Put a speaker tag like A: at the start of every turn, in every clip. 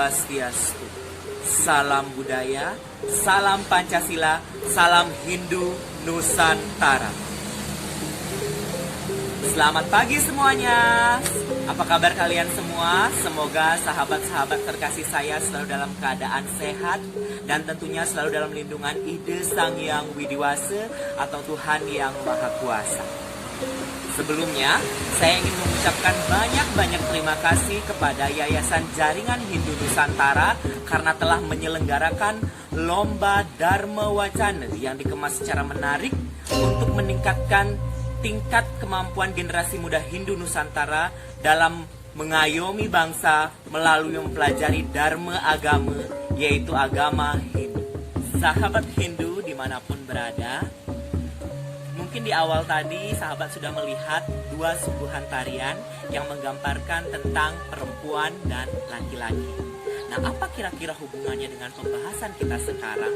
A: Swastiastu. Salam budaya, salam Pancasila, salam Hindu Nusantara. Selamat pagi semuanya. Apa kabar kalian semua? Semoga sahabat-sahabat terkasih saya selalu dalam keadaan sehat dan tentunya selalu dalam lindungan Ide Sang Hyang Widiwasa atau Tuhan Yang Maha Kuasa. Sebelumnya, saya ingin mengucapkan banyak-banyak terima kasih kepada Yayasan Jaringan Hindu Nusantara karena telah menyelenggarakan Lomba Dharma Wacana yang dikemas secara menarik untuk meningkatkan tingkat kemampuan generasi muda Hindu Nusantara dalam mengayomi bangsa melalui mempelajari Dharma agama, yaitu agama Hindu. Sahabat Hindu dimanapun berada, mungkin di awal tadi sahabat sudah melihat dua suguhan tarian yang menggambarkan tentang perempuan dan laki-laki. Nah, apa kira-kira hubungannya dengan pembahasan kita sekarang?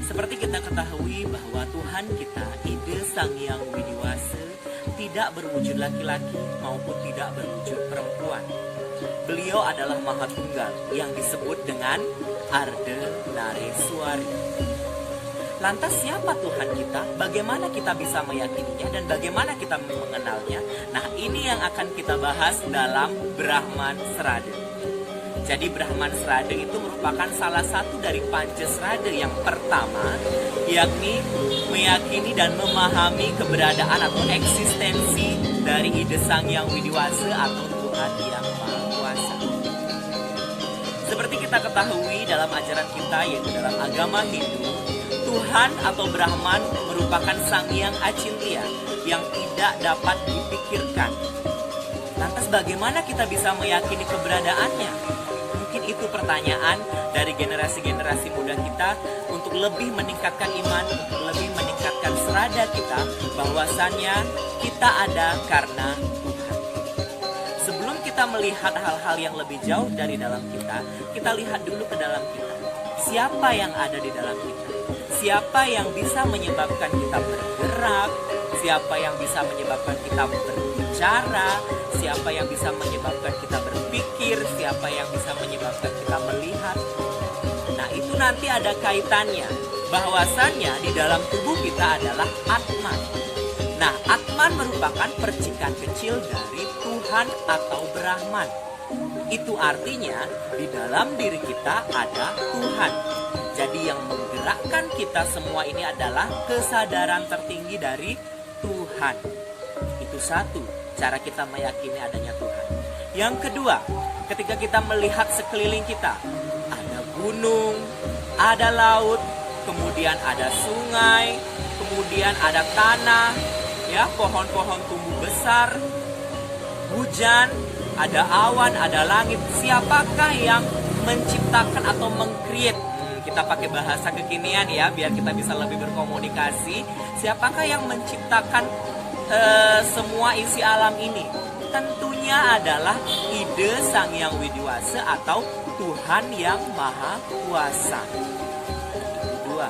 A: Seperti kita ketahui bahwa Tuhan kita, Ide Sang Hyang Widiwasa, tidak berwujud laki-laki maupun tidak berwujud perempuan. Beliau adalah Maha Tunggal yang disebut dengan Ardhanareswari. Lantas siapa Tuhan kita? Bagaimana kita bisa meyakininya dan bagaimana kita mengenalnya? Nah, ini yang akan kita bahas dalam Brahman Srada. Jadi Brahman Srada itu merupakan salah satu dari Pancasrada yang pertama, yakni meyakini dan memahami keberadaan atau eksistensi dari Ide Sang Hyang Widiwasa atau Tuhan Yang Maha Kuasa. Seperti kita ketahui dalam ajaran kita, yaitu dalam agama Hindu, Tuhan atau Brahman merupakan Sang Hyang Acintya yang tidak dapat dipikirkan. Lantas bagaimana kita bisa meyakini keberadaannya? Mungkin itu pertanyaan dari generasi-generasi muda kita untuk lebih meningkatkan iman, untuk lebih meningkatkan serada kita bahwasannya kita ada karena Tuhan. Sebelum kita melihat hal-hal yang lebih jauh dari dalam kita lihat dulu ke dalam kita. Siapa yang ada di dalam kita? Siapa yang bisa menyebabkan kita bergerak? Siapa yang bisa menyebabkan kita berbicara? Siapa yang bisa menyebabkan kita berpikir? Siapa yang bisa menyebabkan kita melihat? Nah, itu nanti ada kaitannya. Bahwasannya di dalam tubuh kita adalah Atman. Nah, Atman merupakan percikan kecil dari Tuhan atau Brahman. Itu artinya di dalam diri kita ada Tuhan. Jadi yang menggerakkan kita semua ini adalah kesadaran tertinggi dari Tuhan. Itu satu, cara kita meyakini adanya Tuhan. Yang kedua, ketika kita melihat sekeliling kita, ada gunung, ada laut, kemudian ada sungai, kemudian ada tanah, ya, pohon-pohon tumbuh besar, hujan, ada awan, ada langit. Siapakah yang menciptakan atau meng-create? Kita pakai bahasa kekinian ya, biar kita bisa lebih berkomunikasi. Siapakah yang menciptakan semua isi alam ini? Tentunya adalah Ide Sang Hyang Widiwasa atau Tuhan Yang Maha Kuasa. Dua.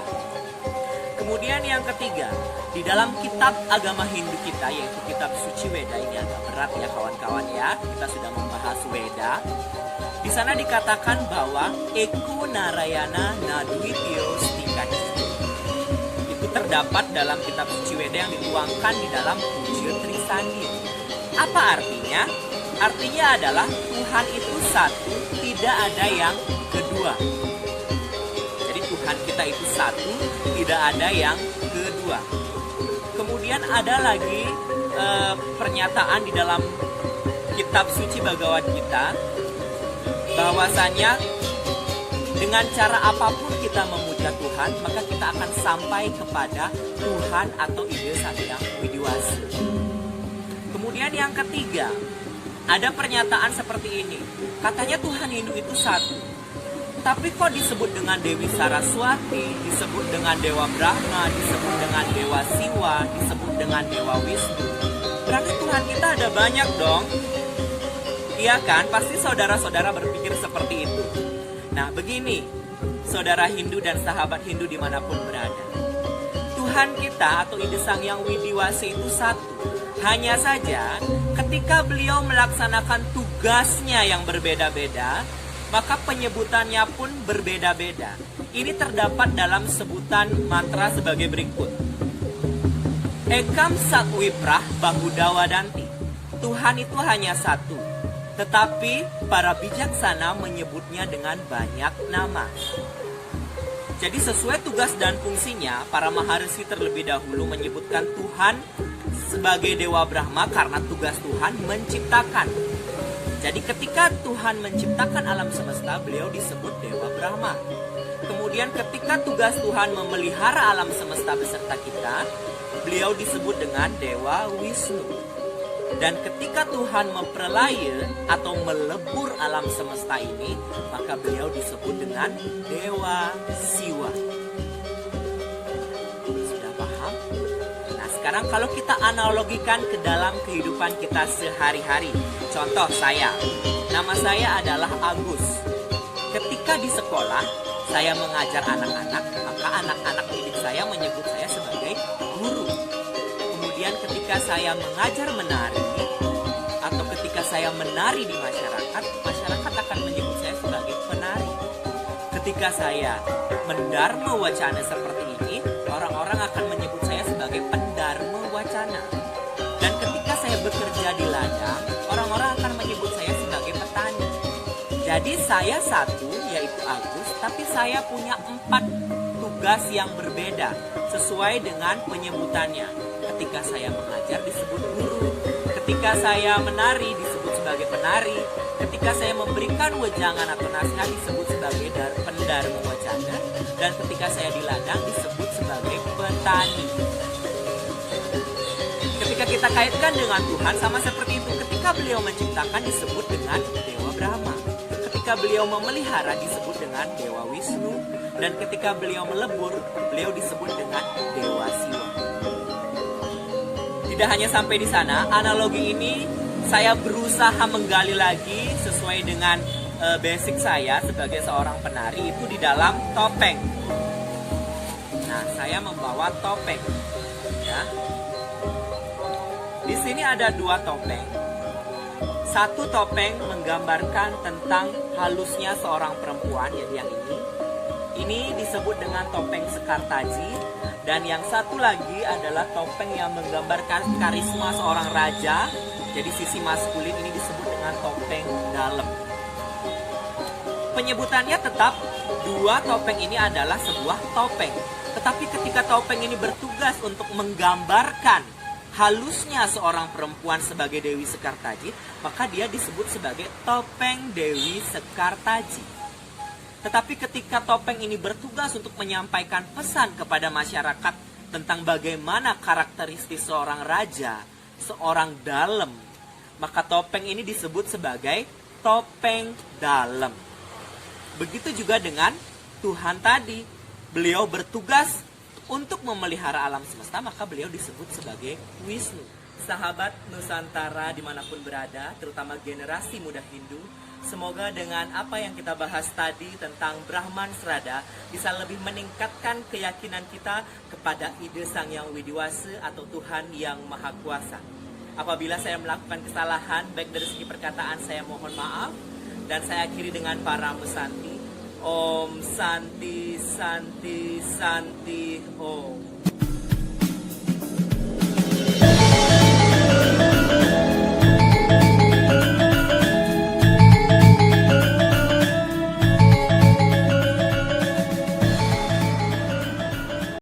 A: Kemudian yang ketiga, di dalam kitab agama Hindu kita, yaitu kitab Suci Weda, ini agak berat ya kawan-kawan ya, kita sudah membahas Weda. Di sana dikatakan bahwa Eko Narayana Nadwityo Stikani. Itu terdapat dalam kitab Suci Weda yang dituangkan di dalam Puja Trisandi. Apa artinya? Artinya adalah Tuhan itu satu, tidak ada yang kedua. Jadi Tuhan kita itu satu, tidak ada yang kedua. Kemudian ada lagi pernyataan di dalam kitab Suci Bhagavad Gita, bahwasanya dengan cara apapun kita memuja Tuhan, maka kita akan sampai kepada Tuhan atau Ide Sang Hyang Widiwasa. Kemudian yang ketiga, ada pernyataan seperti ini. Katanya Tuhan Hindu itu satu, tapi kok disebut dengan Dewi Saraswati, disebut dengan Dewa Brahma, disebut dengan Dewa Siwa, disebut dengan Dewa Wisnu. Berarti Tuhan kita ada banyak dong. Iya kan? Pasti saudara-saudara berpikir seperti itu. Nah, begini, saudara Hindu dan sahabat Hindu dimanapun berada. Tuhan kita atau Ide Sang Hyang Widiwasa itu satu. Hanya saja ketika beliau melaksanakan tugasnya yang berbeda-beda, maka penyebutannya pun berbeda-beda. Ini terdapat dalam sebutan mantra sebagai berikut. Ekam Sak Wiprah Bahudawa Danti. Tuhan itu hanya satu, tetapi para bijaksana menyebutnya dengan banyak nama. Jadi sesuai tugas dan fungsinya, para maharsi terlebih dahulu menyebutkan Tuhan sebagai Dewa Brahma karena tugas Tuhan menciptakan. Jadi ketika Tuhan menciptakan alam semesta, beliau disebut Dewa Brahma. Kemudian ketika tugas Tuhan memelihara alam semesta beserta kita, beliau disebut dengan Dewa Wisnu. Dan ketika Tuhan memperlaya atau melebur alam semesta ini, maka beliau disebut dengan Dewa Siwa. Sudah paham? Nah, sekarang kalau kita analogikan ke dalam kehidupan kita sehari-hari. Contoh saya, nama saya adalah Agus. Ketika di sekolah, saya mengajar anak-anak, maka anak-anak didik saya menyebut saya sebagai guru. Kemudian ketika saya mengajar menari, atau ketika saya menari di masyarakat, masyarakat akan menyebut saya sebagai penari. Ketika saya mendarma wacana seperti ini, orang-orang akan menyebut saya sebagai pendarma wacana. Dan ketika saya bekerja di ladang, orang-orang akan menyebut saya sebagai petani. Jadi saya satu, yaitu Agus, tapi saya punya 4 tugas yang berbeda sesuai dengan penyebutannya. Ketika saya mengajar disebut guru, ketika saya menari disebut sebagai penari, ketika saya memberikan wejangan atau nasihat disebut sebagai pendarma wacana, dan ketika saya di ladang disebut sebagai petani. Ketika kita kaitkan dengan Tuhan sama seperti itu. Ketika beliau menciptakan disebut dengan Dewa Brahma, ketika beliau memelihara disebut dengan Dewa Wisnu, dan ketika beliau melebur beliau disebut dengan Dewa Siwa. Tidak hanya sampai di sana, analogi ini saya berusaha menggali lagi sesuai dengan basic saya sebagai seorang penari itu di dalam topeng. Nah, saya membawa topeng. Ya. Di sini ada 2 topeng. Satu topeng menggambarkan tentang halusnya seorang perempuan, yaitu yang ini. Ini disebut dengan topeng Sekartaji. Dan yang satu lagi adalah topeng yang menggambarkan karisma seorang raja. Jadi sisi maskulin ini disebut dengan topeng dalem. Penyebutannya tetap 2 topeng ini adalah sebuah topeng. Tetapi ketika topeng ini bertugas untuk menggambarkan halusnya seorang perempuan sebagai Dewi Sekartaji, maka dia disebut sebagai topeng Dewi Sekartaji. Tetapi ketika topeng ini bertugas untuk menyampaikan pesan kepada masyarakat tentang bagaimana karakteristik seorang raja, seorang dalem, maka topeng ini disebut sebagai topeng dalem. Begitu juga dengan Tuhan tadi. Beliau bertugas untuk memelihara alam semesta, maka beliau disebut sebagai Wisnu. Sahabat Nusantara dimanapun berada, terutama generasi muda Hindu, semoga dengan apa yang kita bahas tadi tentang Brahman Srada bisa lebih meningkatkan keyakinan kita kepada ide Sang Yang Widiwasa atau Tuhan Yang Maha Kuasa. Apabila saya melakukan kesalahan, baik dari segi perkataan, saya mohon maaf. Dan saya akhiri dengan para Musanti. Om Santi Santi Santi Om.